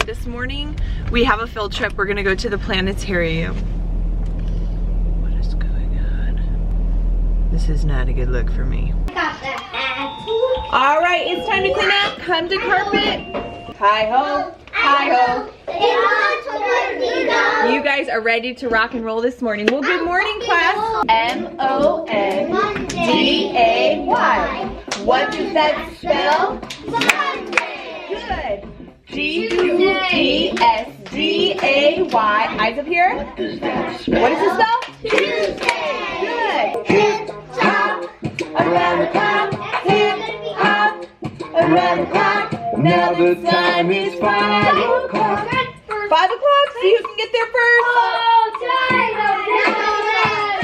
This morning we have a field trip. We're gonna go to the planetarium. What is going on? This is not a good look for me. All right, it's time to clean up. Come to carpet. Hi ho, hi ho. You guys are ready to rock and roll this morning. Well, good morning, class. M-O-N-D-A-Y. What does that spell? Monday. Good. G-U-D-S-D-A-Y. Eyes up here. What does it spell? Tuesday. Good. Hip hop, around the clock. Hip hop, around the clock. Now the time is 5 o'clock. 5 o'clock? See who can get there first?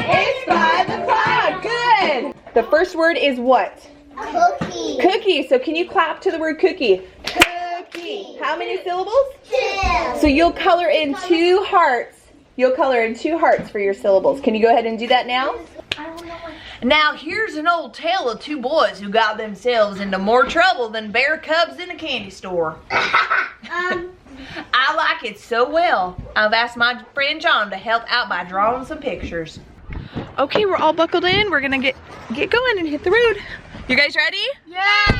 It's 5 o'clock. Good. The first word is what? Cookie. Cookie. So can you clap to the word cookie? Cookie. How many syllables? 2. So you'll color in 2 hearts. You'll color in 2 hearts for your syllables. Can you go ahead and do that now? Now here's an old tale of 2 boys who got themselves into more trouble than bear cubs in a candy store. I like it so well. I've asked my friend John to help out by drawing some pictures. Okay, we're all buckled in. We're gonna get going and hit the road. You guys ready? Yeah!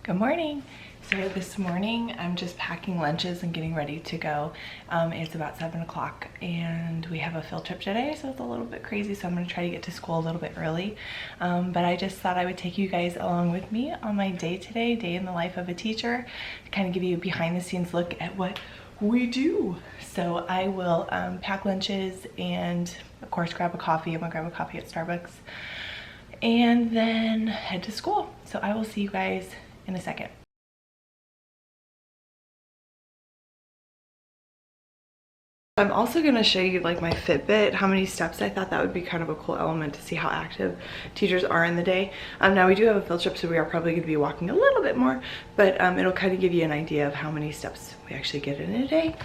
Good morning. So this morning I'm just packing lunches and getting ready to go. It's about 7 o'clock and we have a field trip today, so it's a little bit crazy, so I'm going to try to get to school a little bit early. But I just thought I would take you guys along with me on my day today, day in the life of a teacher, to kind of give you a behind the scenes look at what we do. So I will pack lunches and of course grab a coffee. I'm going to grab a coffee at Starbucks and then head to school. So I will see you guys in a second. I'm also going to show you like my Fitbit, how many steps. I thought that would be kind of a cool element to see how active teachers are in the day. Now we do have a field trip, so we are probably going to be walking a little bit more, but it'll kind of give you an idea of how many steps we actually get in a day.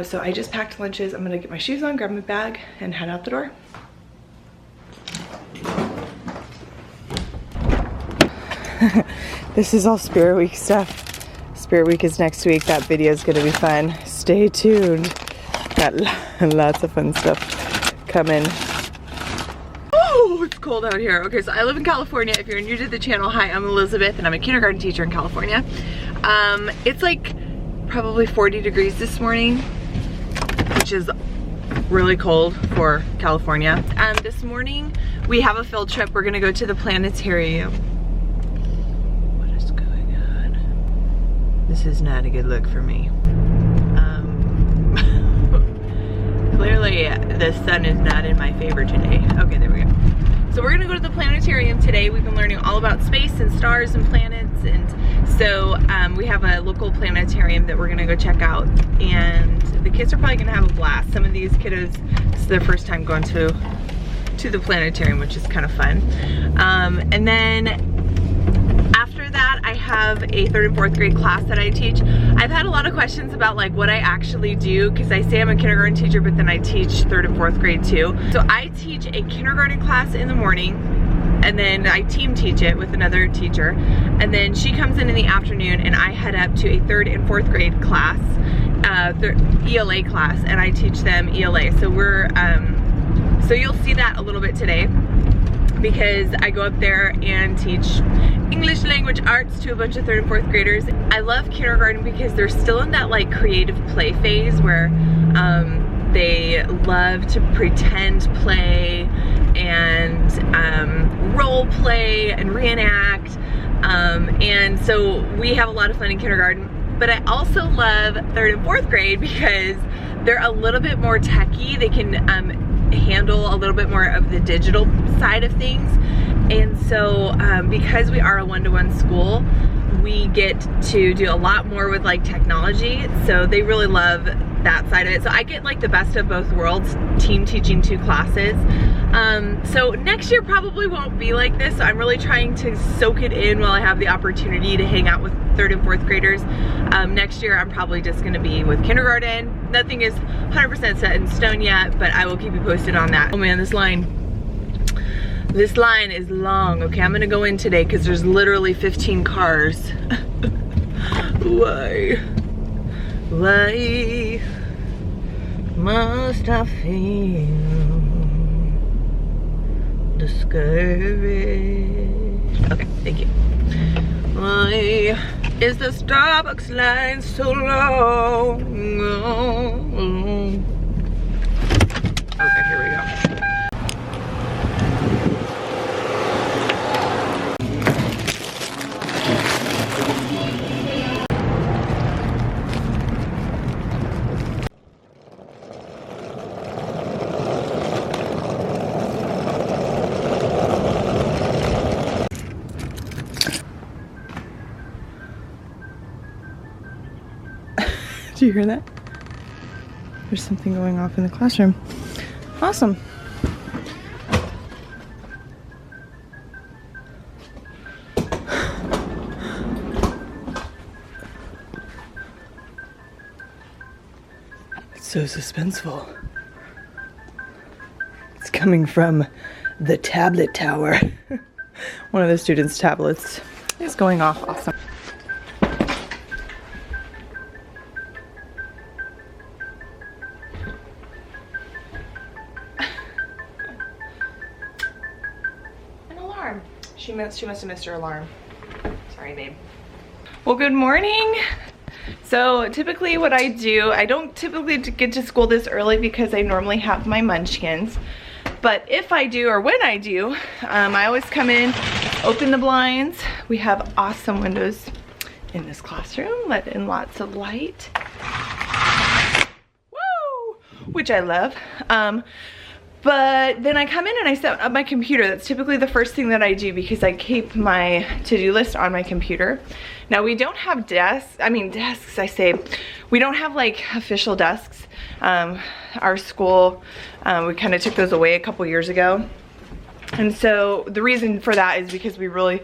So I just packed lunches. I'm going to get my shoes on, grab my bag, and head out the door. This is all Spirit Week stuff. Spirit Week is next week. That video is going to be fun. Stay tuned. Got lots of fun stuff coming. Oh, it's cold out here. Okay, so I live in California. If you're new to the channel, hi, I'm Elizabeth and I'm a kindergarten teacher in California. It's like probably 40 degrees this morning, which is really cold for California. This morning we have a field trip. We're gonna go to the planetarium. What is going on? This is not a good look for me. Clearly the sun is not in my favor today. Okay, there we go. So we're gonna go to the planetarium today. We've been learning all about space and stars and planets, and so we have a local planetarium that we're gonna go check out, and the kids are probably gonna have a blast. Some of these kiddos, this is their first time going to the planetarium, which is kind of fun. And then after that, I have a 3rd and 4th grade class that I teach. I've had a lot of questions about like what I actually do, because I say I'm a kindergarten teacher, but then I teach 3rd and 4th grade too. So I teach a kindergarten class in the morning, and then I team teach it with another teacher, and then she comes in the afternoon, and I head up to a 3rd and 4th grade class, ELA class, and I teach them ELA. So we're so you'll see that a little bit today, because I go up there and teach English language arts to a bunch of 3rd and 4th graders. I love kindergarten because they're still in that like creative play phase where they love to pretend play and role play and reenact, and so we have a lot of fun in kindergarten. But I also love 3rd and 4th grade because they're a little bit more techy. They can handle a little bit more of the digital side of things, and so because we are a one-to-one school, we get to do a lot more with like technology, so they really love that side of it. So I get like the best of both worlds, team teaching 2 classes. So next year probably won't be like this, so I'm really trying to soak it in while I have the opportunity to hang out with 3rd and 4th graders. Next year I'm probably just gonna be with kindergarten. Nothing is 100% set in stone yet, but I will keep you posted on that. Oh man, this line. This line is long. Okay, I'm gonna go in today because there's literally 15 cars. Why? Why must I feel discouraged? Okay, thank you. Why is the Starbucks line so long? Okay, here we go. Do you hear that? There's something going off in the classroom. Awesome. It's so suspenseful. It's coming from the tablet tower. One of the students' tablets is going off. Awesome. She must have missed her alarm. Sorry, babe. Well, good morning. So typically what I do, I don't typically get to school this early because I normally have my munchkins. But if I do, or when I do, I always come in, open the blinds. We have awesome windows in this classroom, let in lots of light. Woo! Which I love. But then I come in and I set up my computer. That's typically the first thing that I do because I keep my to-do list on my computer. Now we don't have desks, I say, we don't have like official desks. Our school, we kind of took those away a couple years ago. And so the reason for that is because we really,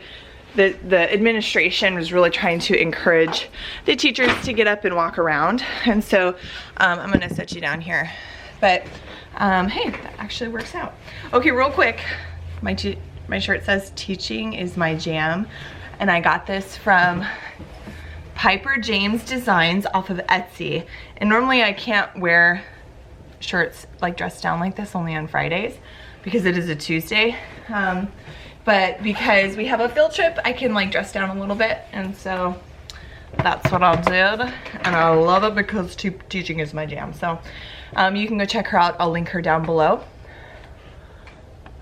the administration was really trying to encourage the teachers to get up and walk around. And so I'm gonna set you down here. But hey, that actually works out. Okay, real quick, my shirt says teaching is my jam, and I got this from Piper James Designs off of Etsy. And normally I can't wear shirts like dressed down like this, only on Fridays because it is a Tuesday. But because we have a field trip, I can like dress down a little bit, and so that's what I did, and I love it because teaching is my jam. So you can go check her out. I'll link her down below.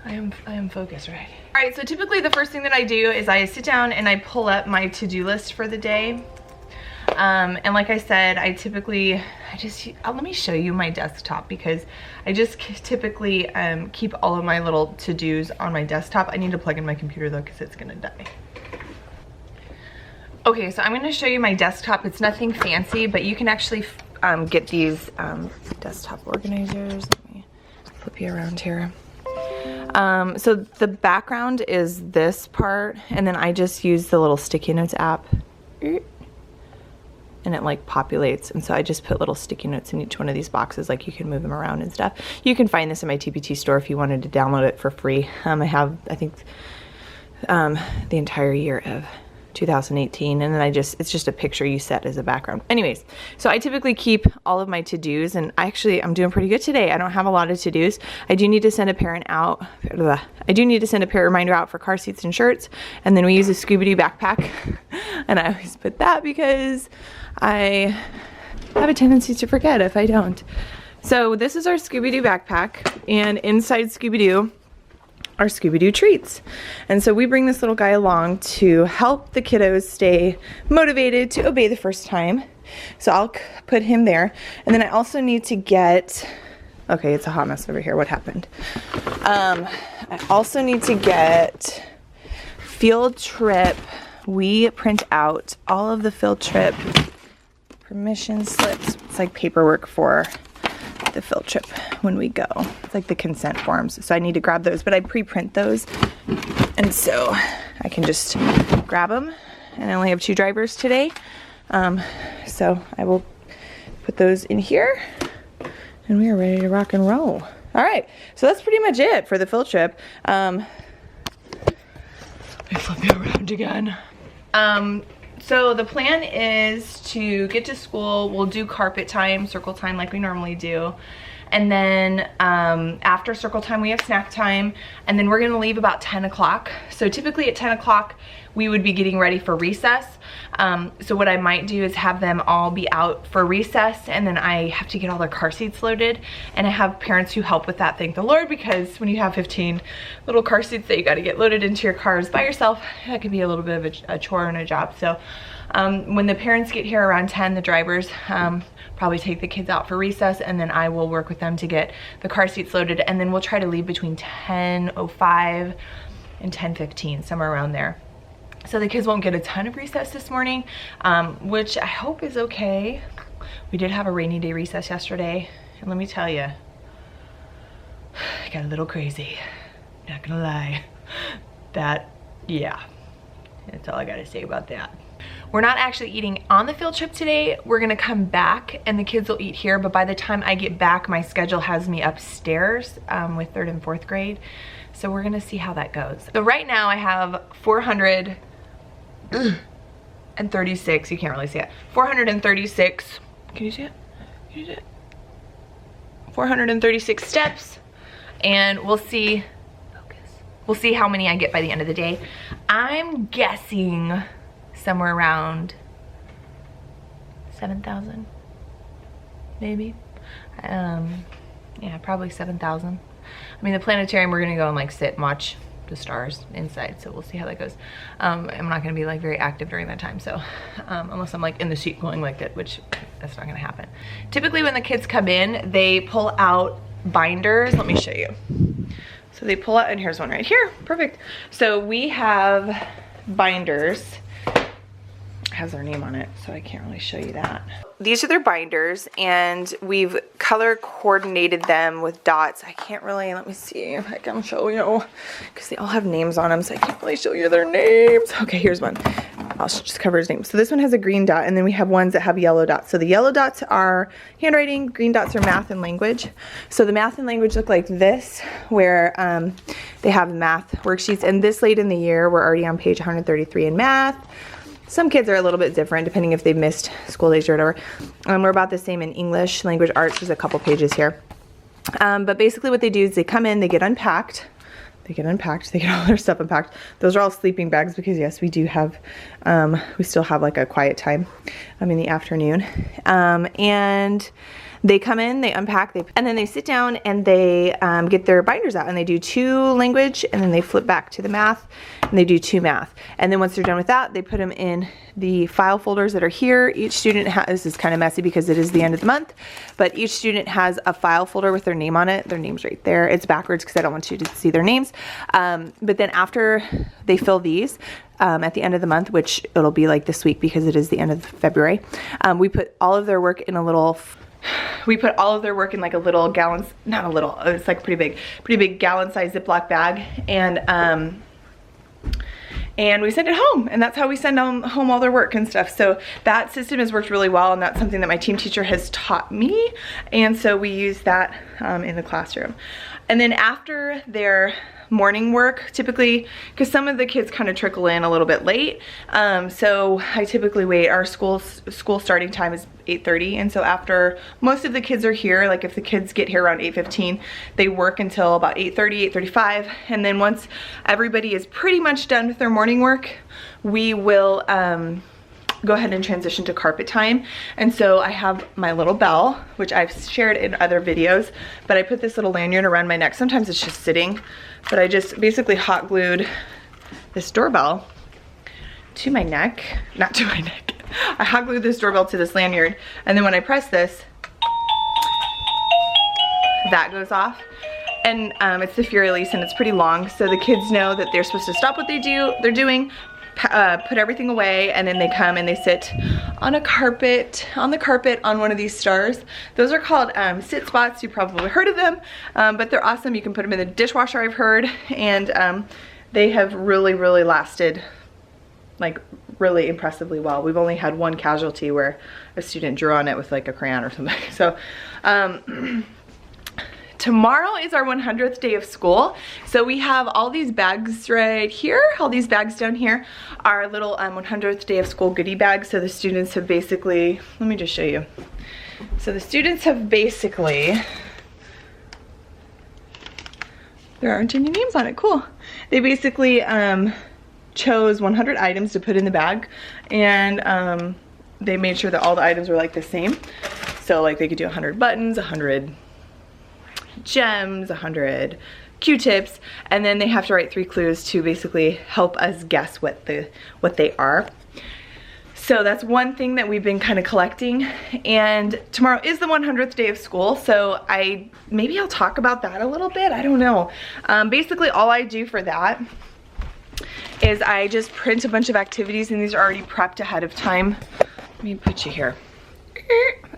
I am focused, right? All right, so typically the first thing that I do is I sit down and I pull up my to-do list for the day. And like I said, let me show you my desktop because I just typically keep all of my little to-dos on my desktop. I need to plug in my computer though because it's gonna die. Okay, so I'm gonna show you my desktop. It's nothing fancy, but you can actually get these desktop organizers. Let me flip you around here. So the background is this part, and then I just use the little sticky notes app, and it like populates, and so I just put little sticky notes in each one of these boxes, like you can move them around and stuff. You can find this in my TPT store if you wanted to download it for free. I have, I think, the entire year of 2018, and then it's just a picture you set as a background. Anyways, so I typically keep all of my to-dos, and I'm doing pretty good today. I don't have a lot of to-dos. I do need to send a parent out. I do need to send a parent reminder out for car seats and shirts, and then we use a Scooby-Doo backpack, and I always put that because I have a tendency to forget if I don't. So this is our Scooby-Doo backpack, and inside Scooby-Doo are Scooby-Doo treats. And so we bring this little guy along to help the kiddos stay motivated to obey the first time. So I'll put him there. And then I also need to get, okay, it's a hot mess over here. What happened? I also need to get field trip. We print out all of the field trip permission slips. It's like paperwork for the field trip when we go. It's like the consent forms. So I need to grab those, but I pre-print those. And so I can just grab them, and I only have 2 drivers today. So I will put those in here, and we are ready to rock and roll. All right, so that's pretty much it for the field trip. me flip you around again. So the plan is to get to school. We'll do carpet time, circle time like we normally do. And then after circle time, we have snack time. And then we're gonna leave about 10 o'clock. So typically at 10 o'clock, we would be getting ready for recess. So what I might do is have them all be out for recess, and then I have to get all their car seats loaded. And I have parents who help with that, thank the Lord, because when you have 15 little car seats that you gotta get loaded into your cars by yourself, that can be a little bit of a chore and a job. So when the parents get here around 10, the drivers probably take the kids out for recess, and then I will work with them to get the car seats loaded, and then we'll try to leave between 10:05 and 10:15, somewhere around there. So the kids won't get a ton of recess this morning, which I hope is okay. We did have a rainy day recess yesterday, and let me tell you, I got a little crazy, not gonna lie. Yeah, that's all I gotta say about that. We're not actually eating on the field trip today. We're gonna come back and the kids will eat here, but by the time I get back, my schedule has me upstairs with 3rd and 4th grade. So we're gonna see how that goes. So right now I have 436, you can't really see it. 436, can you see it? Can you see it? 436 steps, and we'll see, we'll see how many I get by the end of the day. I'm guessing somewhere around 7,000, maybe. Yeah, probably 7,000. I mean, the planetarium, we're gonna go and like sit and watch the stars inside, so we'll see how that goes. I'm not gonna be like very active during that time, so unless I'm like in the seat going like that, which that's not gonna happen. Typically when the kids come in, they pull out binders. Let me show you. So they pull out, and here's one right here, perfect. So we have binders. Has their name on it, so I can't really show you that. These are their binders, and we've color coordinated them with dots. I can't really, let me see if I can show you, because they all have names on them, so I can't really show you their names. Okay, here's one. I'll just cover his name. So this one has a green dot, and then we have ones that have yellow dots. So the yellow dots are handwriting, green dots are math and language. So the math and language look like this, where they have math worksheets, and this late in the year, we're already on page 133 in math. Some kids are a little bit different depending if they've missed school days or whatever. We're about the same in English, language arts, there's a couple pages here. But basically what they do is they come in, they get unpacked, they get all their stuff unpacked. Those are all sleeping bags because yes, we do have, we still have like a quiet time in the afternoon. And they come in, they unpack, and then they sit down and they get their binders out, and they do 2 language, and then they flip back to the math, and they do 2 math. And then once they're done with that, they put them in the file folders that are here. Each student has, this is kind of messy because it is the end of the month, but each student has a file folder with their name on it. Their name's right there. It's backwards because I don't want you to see their names. But then after they fill these, at the end of the month, which it'll be like this week because it is the end of February, we put all of their work in a little, like a little gallon, not a little, it's like pretty big gallon size Ziploc bag, and we send it home, and that's how we send home all their work and stuff. So that system has worked really well, and that's something that my team teacher has taught me, and so we use that in the classroom. And then after their morning work, typically, because some of the kids kind of trickle in a little bit late, so I typically wait. Our school starting time is 8:30, and so after most of the kids are here, like if the kids get here around 8:15, they work until about 8:30, 8:35, and then once everybody is pretty much done with their morning work, we will go ahead and transition to carpet time. And so I have my little bell, which I've shared in other videos, but I put this little lanyard around my neck. Sometimes it's just sitting, but I just basically hot glued this doorbell to my neck, not to my neck. I hot glued this doorbell to this lanyard, and then when I press this, that goes off. And it's the Fury release, and it's pretty long, so the kids know that they're supposed to stop what they're doing, put everything away, and then they come and they sit on a carpet, on one of these stars. Those are called sit spots. You've probably heard of them, but they're awesome. You can put them in the dishwasher, I've heard, and they have really lasted like really impressively well. We've only had one casualty where a student drew on it with like a crayon or something. So tomorrow is our 100th day of school. So we have all these bags right here. All these bags down here are little 100th day of school goodie bags. So the students have basically, let me just show you. So the students have basically, there aren't any names on it, cool. They basically chose 100 items to put in the bag, and they made sure that all the items were like the same. So like they could do 100 buttons, 100 gems, 100 Q-tips, and then they have to write 3 clues to basically help us guess what they are. So that's one thing that we've been kind of collecting, and tomorrow is the 100th day of school, so maybe I'll talk about that a little bit, I don't know. Basically all I do for that is I just print a bunch of activities, and these are already prepped ahead of time. Let me put you here.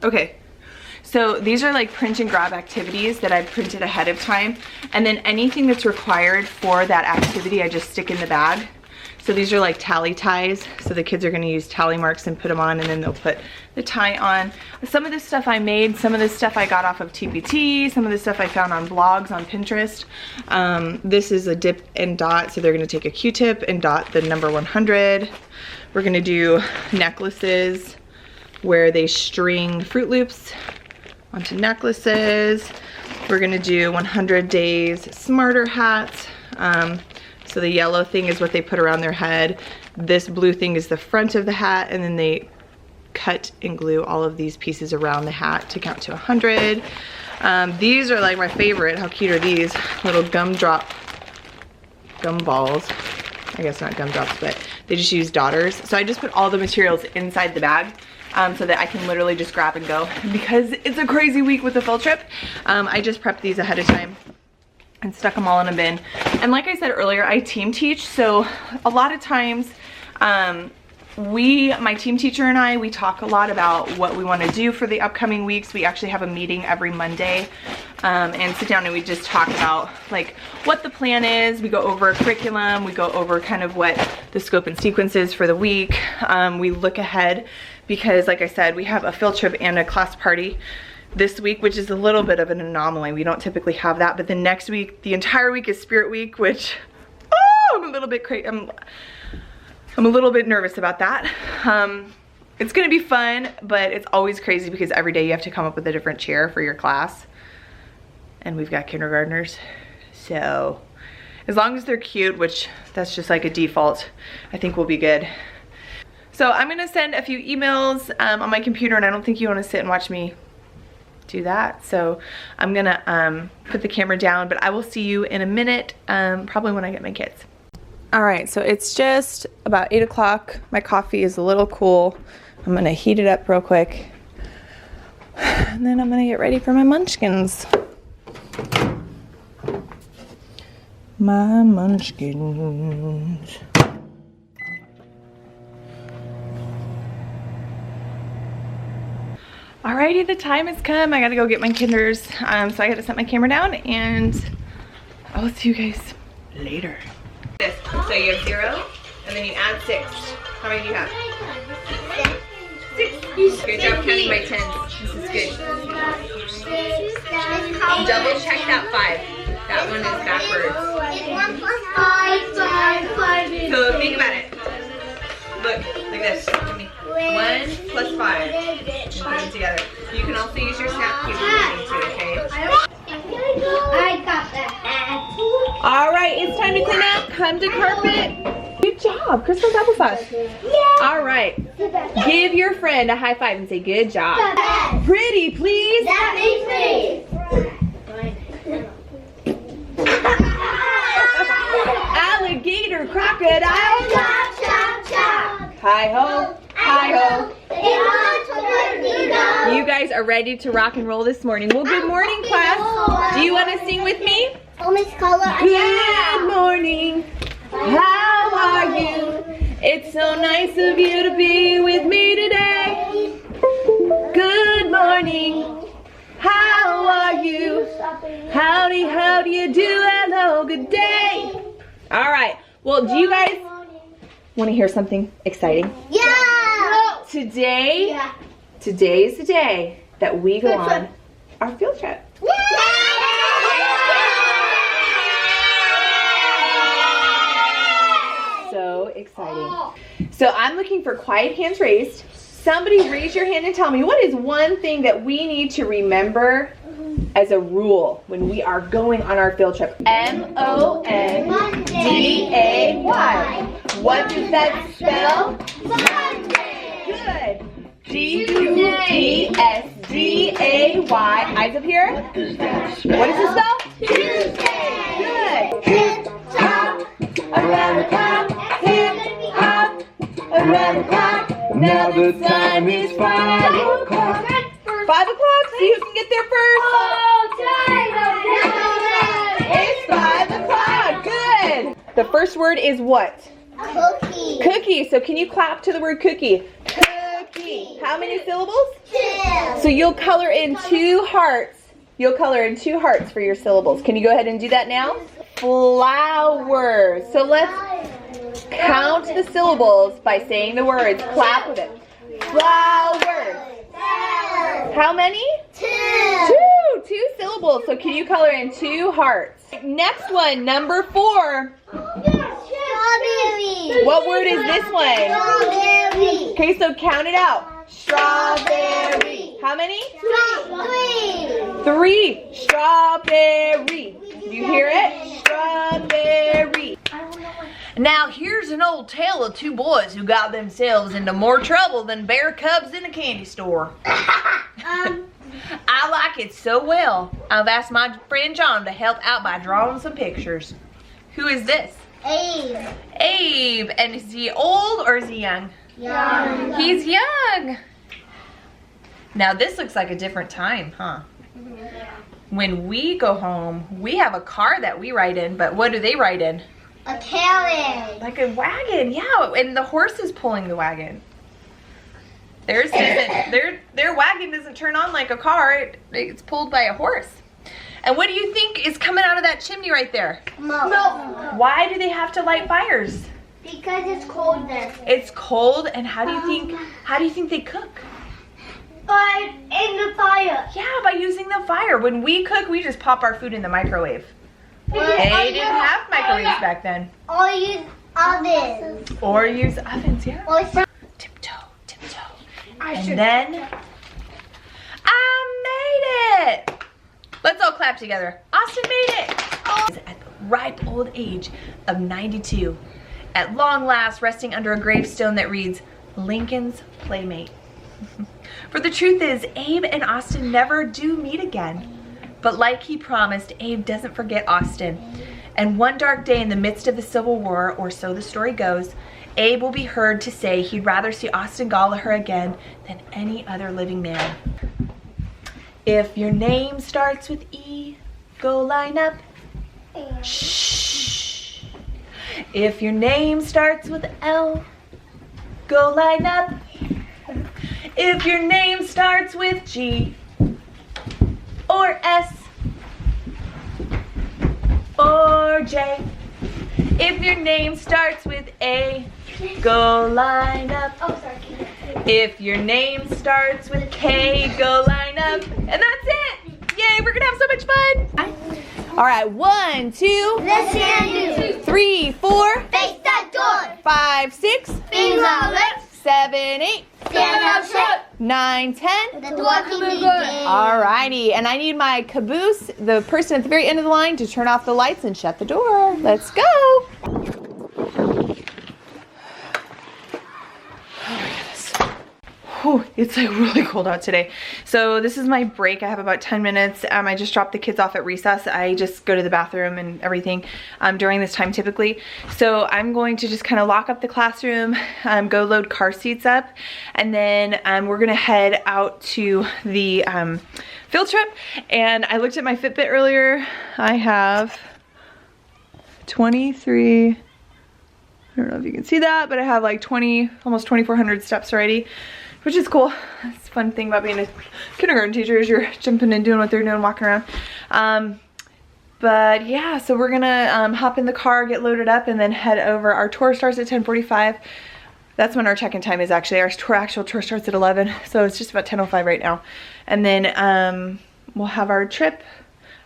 Okay, so these are like print and grab activities that I've printed ahead of time, and then anything that's required for that activity I just stick in the bag. So these are like tally ties, so the kids are going to use tally marks and put them on, and then they'll put the tie on. Some of this stuff I made, some of this stuff I got off of TPT, some of this stuff I found on blogs on Pinterest. This is a dip and dot, so they're going to take a Q-tip and dot the number 100. We're going to do necklaces where they string Fruit Loops onto necklaces. We're going to do 100 days smarter hats. So the yellow thing is what they put around their head. This blue thing is the front of the hat, and then they cut and glue all of these pieces around the hat to count to 100. These are like my favorite. How cute are these? Little gum balls. I guess not gumdrops, but they just use daughters. So I just put all the materials inside the bag so that I can literally just grab and go. And because it's a crazy week with the field trip, I just prepped these ahead of time and stuck them all in a bin. And like I said earlier, I team teach, so a lot of times my team teacher and I, we talk a lot about what we want to do for the upcoming weeks. We actually have a meeting every Monday and sit down and we just talk about like what the plan is. We go over a curriculum, we go over kind of what the scope and sequence is for the week. We look ahead because like I said, we have a field trip and a class party this week, which is a little bit of an anomaly. We don't typically have that, but the next week, the entire week is Spirit Week, which I'm a little bit crazy. I'm a little bit nervous about that. It's gonna be fun, but it's always crazy because every day you have to come up with a different cheer for your class, and we've got kindergartners, so as long as they're cute, which that's just like a default, I think we'll be good. So I'm gonna send a few emails on my computer, and I don't think you want to sit and watch me do that, so I'm gonna put the camera down, but I will see you in a minute, probably when I get my kids. All right, so it's just about 8 o'clock. My coffee is a little cool. I'm gonna heat it up real quick, and then I'm gonna get ready for my munchkins. My munchkins. Alrighty, the time has come. I gotta go get my kinders. So I gotta set my camera down, and I will see you guys later. So you have 0, and then you add 6. How many do you have? 6. Good job counting by 10s. This is good. Double check that 5. That one is backwards. So think about it. Look, like this. 1 plus 5. Put them together. You can also use your snap cube if you need to, okay? I got that. Alright, it's time to clean up. Come to carpet. Good job, Crystal's applesauce. Yeah. Alright. Give your friend a high five and say good job. Pretty, please. That means Alligator, crocodile. chop, chop, chop. Hi-ho, hi-ho. Hi-ho. You guys are ready to rock and roll this morning. Well, good morning, class. Do you want to sing with me? Oh, Miss Color. Good morning. How are you? It's so nice of you to be with me today. Good morning. How are you? Howdy, how do you do? Hello, good day. All right. Well, do you guys want to hear something exciting? Yeah. Today is the day that we go on our field trip. Yeah. exciting. So I'm looking for quiet hands raised. Somebody raise your hand and tell me, what is one thing that we need to remember as a rule when we are going on our field trip? M-O-N-D-A-Y. What does that spell? Monday. Good. G-U-D-S-D-A-Y. Eyes up here. What does it spell? Tuesday. Good. Hip hop. Around the clock. Hip hop. Around the clock. Now the time is 5 o'clock. 5 o'clock? See who can get there first? It's 5 o'clock. Good. The first word is what? Cookie. Cookie. So can you clap to the word cookie? Cookie. How many syllables? 2. So you'll color in 2 hearts. You'll color in 2 hearts for your syllables. Can you go ahead and do that now? Flowers. So let's count the syllables by saying the words. Clap with it. Flowers. How many? 2. 2 syllables. So can you color in 2 hearts? Next one, number 4. Strawberry. What word is this one? Strawberry. Okay, so count it out. Strawberry. How many? 3. 3. Strawberry. You hear it? Strawberry. Now here's an old tale of 2 boys who got themselves into more trouble than bear cubs in a candy store. I like it so well, I've asked my friend John to help out by drawing some pictures. Who is this? Abe. Abe. And is he old or is he young? Young. He's young. Now this looks like a different time, huh? When we go home, we have a car that we ride in, but what do they ride in? A carriage. Like a wagon, yeah, and the horse is pulling the wagon. Theirs doesn't, their wagon doesn't turn on like a car, it's pulled by a horse. And what do you think is coming out of that chimney right there? Smoke. Why do they have to light fires? Because it's cold there. It's cold, and how do you think they cook? But in the fire. Yeah, by using the fire. When we cook, we just pop our food in the microwave. They didn't have microwaves back then. Or use ovens. Or use ovens, yeah. Or Tiptoe, tiptoe. And then, I made it! Let's all clap together. Austin made it! At the ripe old age of 92, at long last resting under a gravestone that reads, Lincoln's Playmate. For the truth is, Abe and Austin never do meet again. But like he promised, Abe doesn't forget Austin. And one dark day in the midst of the Civil War, or so the story goes, Abe will be heard to say he'd rather see Austin Gallagher again than any other living man. If your name starts with E, go line up. Shh. If your name starts with L, go line up. If your name starts with G, or S, or J. If your name starts with A, go line up. Oh, sorry. If your name starts with K, go line up. And that's it. Yay, we're gonna have so much fun. All right, 1, 2, Let's hand 3, 4, face that door. 5, 6, Fingers on lips. 7, 8, Stand up straight. 9, 10. The door can be good. Alrighty, and I need my caboose, the person at the very end of the line, to turn off the lights and shut the door. Let's go. Oh my goodness. Whew, it's like really cold out today. So this is my break. I have about 10 minutes. I just dropped the kids off at recess. I just go to the bathroom and everything during this time typically. So I'm going to just kind of lock up the classroom, go load car seats up, and then we're gonna head out to the field trip. And I looked at my Fitbit earlier. I have 23, I don't know if you can see that, but I have like almost 2,400 steps already, which is cool. It's a fun thing about being a kindergarten teacher is you're jumping and doing what they're doing, walking around. But yeah, so we're gonna hop in the car, get loaded up, and then head over. Our tour starts at 10:45. That's when our check-in time is actually. Our actual tour starts at 11, so it's just about 10:05 right now. And then we'll have our trip.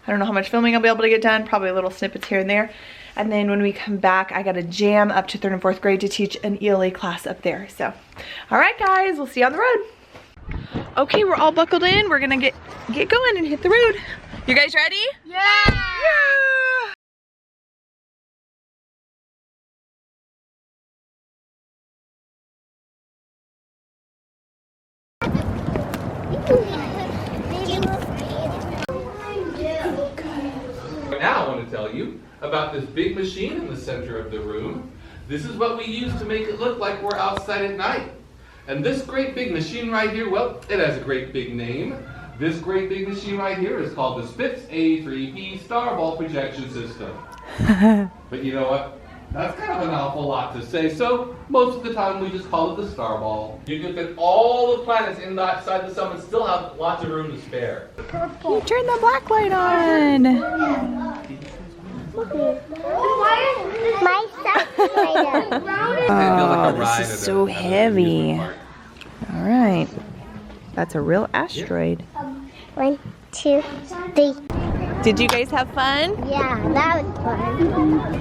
I don't know how much filming I'll be able to get done, probably little snippets here and there. And then when we come back, I gotta jam up to 3rd and 4th grade to teach an ELA class up there. So, all right guys, we'll see you on the road. Okay, we're all buckled in. We're gonna get going and hit the road. You guys ready? Yeah! Now I want to tell you about this big machine in the center of the room. This is what we use to make it look like we're outside at night. And this great big machine right here, well, it has a great big name. This great big machine right here is called the Spitz A3P Starball Projection System. But you know what? That's kind of an awful lot to say, so most of the time we just call it the Starball. You can fit all the planets inside the sun and still have lots of room to spare. You turn the black light on. My Oh, this is so heavy. All right. That's a real asteroid. 1, 2, 3. Did you guys have fun? Yeah, that was fun.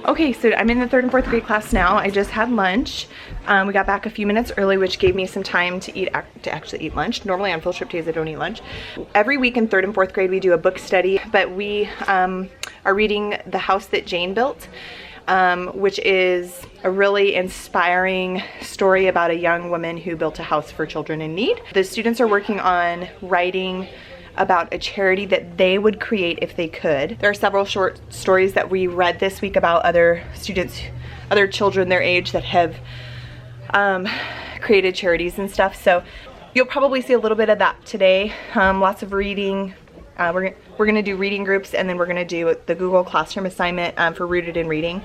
Okay, so I'm in the 3rd and 4th grade class now. I just had lunch. We got back a few minutes early, which gave me some time to actually eat lunch. Normally on field trip days I don't eat lunch. Every week in 3rd and 4th grade we do a book study, but we are reading The House That Jane Built, which is a really inspiring story about a young woman who built a house for children in need. The students are working on writing about a charity that they would create if they could. There are several short stories that we read this week about other students, other children their age that have created charities and stuff. So you'll probably see a little bit of that today. Lots of reading. We're gonna do reading groups, and then we're gonna do the Google Classroom assignment for Rooted in Reading.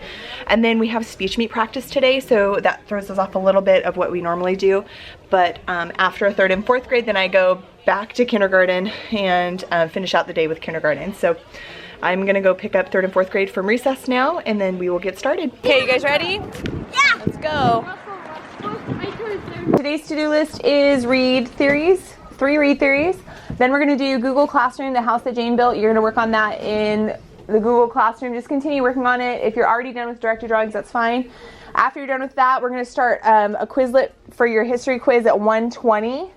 And then we have speech meet practice today, so that throws us off a little bit of what we normally do. But after 3rd and 4th grade, then I go back to kindergarten and finish out the day with kindergarten. So I'm gonna go pick up 3rd and 4th grade from recess now, and then we will get started. Okay, you guys ready? Yeah! Let's go. Today's to-do list is read theories, 3 read theories. Then we're gonna do Google Classroom, The House That Jane Built. You're gonna work on that in the Google Classroom. Just continue working on it. If you're already done with directed drawings, that's fine. After you're done with that, we're gonna start a Quizlet for your history quiz at 1:20.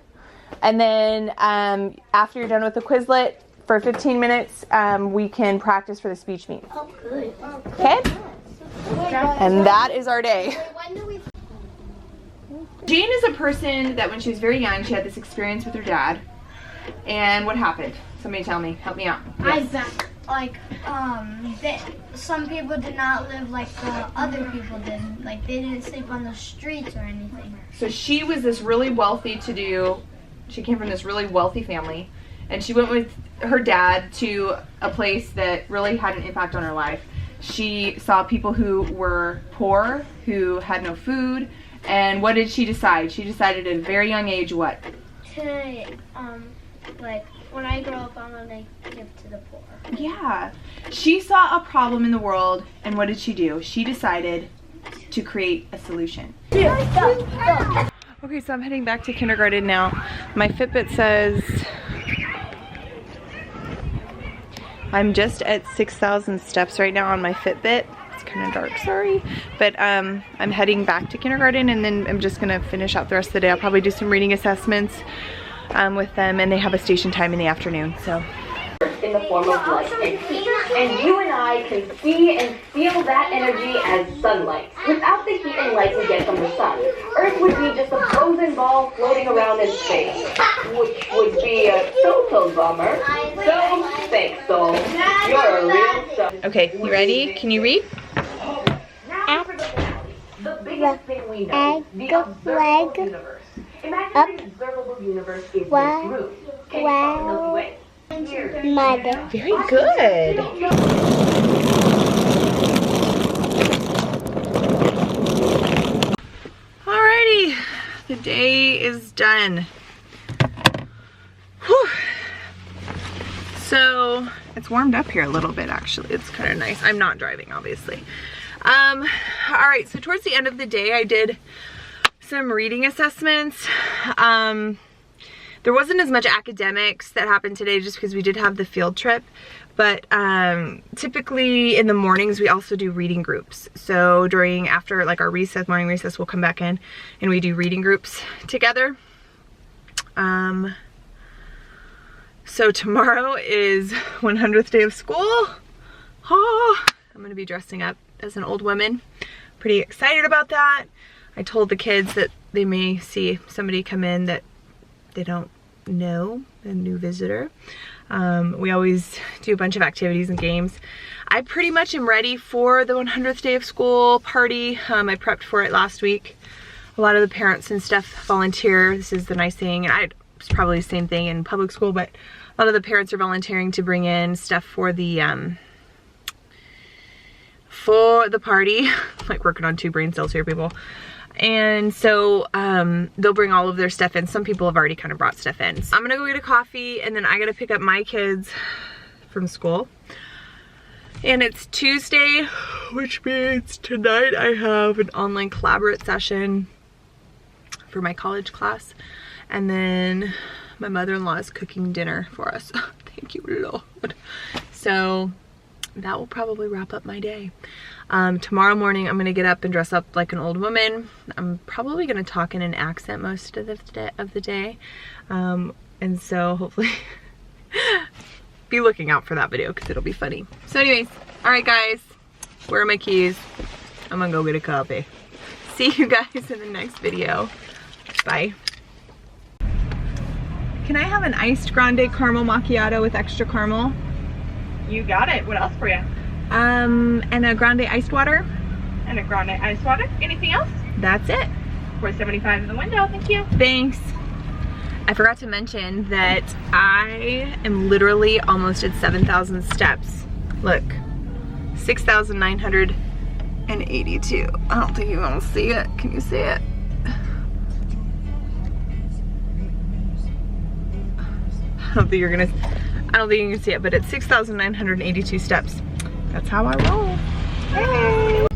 And then after you're done with the Quizlet for 15 minutes, we can practice for the speech meet. Oh, good. Okay? And that is our day. Jane is a person that when she was very young, she had this experience with her dad. And what happened? Somebody tell me. Help me out. Yes. Some people did not live like the other people did. Like they didn't sleep on the streets or anything. So she was this really wealthy she came from this really wealthy family, and she went with her dad to a place that really had an impact on her life. She saw people who were poor, who had no food, and what did she decide? She decided at a very young age what? To like when I grow up, I'm gonna give to the poor. Yeah. She saw a problem in the world, and what did she do? She decided to create a solution. Okay, so I'm heading back to kindergarten now. My Fitbit says I'm just at 6,000 steps right now on my Fitbit. It's kind of dark, sorry. But I'm heading back to kindergarten, and then I'm just gonna finish out the rest of the day. I'll probably do some reading assessments with them, and they have a station time in the afternoon, so. In the form of light and heat, and you and I can see and feel that energy as sunlight. Without the heat and light we get from the sun, Earth would be just a frozen ball floating around in space, which would be a total bummer. So, thanks, Soul. You're a real star. Okay, you ready? Can you read? The biggest thing we know, the observable universe. Imagine the observable universe is this room. Can you spell the Milky Way? Mother. Very good. Alrighty, the day is done. Whew. So it's warmed up here a little bit, actually. It's kind of nice. I'm not driving, obviously. All right, so towards the end of the day, I did some reading assessments. There wasn't as much academics that happened today just because we did have the field trip, but typically in the mornings we also do reading groups. So after like our recess, morning recess, we'll come back in and we do reading groups together. So tomorrow is 100th day of school. Oh, I'm gonna be dressing up as an old woman. Pretty excited about that. I told the kids that they may see somebody come in that they don't know, a new visitor. We always do a bunch of activities and games. I pretty much am ready for the 100th day of school party. I prepped for it last week. A lot of the parents and stuff volunteer. This is the nice thing. It's probably the same thing in public school, but a lot of the parents are volunteering to bring in stuff for the party. Like working on 2 brain cells here, people. And so they'll bring all of their stuff in. Some people have already kind of brought stuff in. So I'm gonna go get a coffee and then I gotta pick up my kids from school. And it's Tuesday, which means tonight I have an online collaborate session for my college class. And then my mother-in-law is cooking dinner for us. Thank you, Lord. So that will probably wrap up my day. Tomorrow morning I'm gonna get up and dress up like an old woman. I'm probably gonna talk in an accent most of the day. And so hopefully be looking out for that video because it'll be funny. So anyways, all right guys, where are my keys? I'm gonna go get a coffee. See you guys in the next video. Bye. Can I have an iced grande caramel macchiato with extra caramel? You got it. What else for you? And a grande iced water. And a grande ice water. Anything else? That's it. $4.75 in the window. Thank you. Thanks. I forgot to mention that I am literally almost at 7,000 steps. Look, 6,982. I don't think you want to see it. Can you see it? I don't think you can see it, but it's 6,982 steps. That's how I roll. Hey.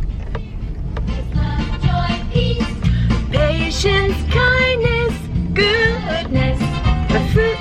Patience, kindness, goodness, the fruit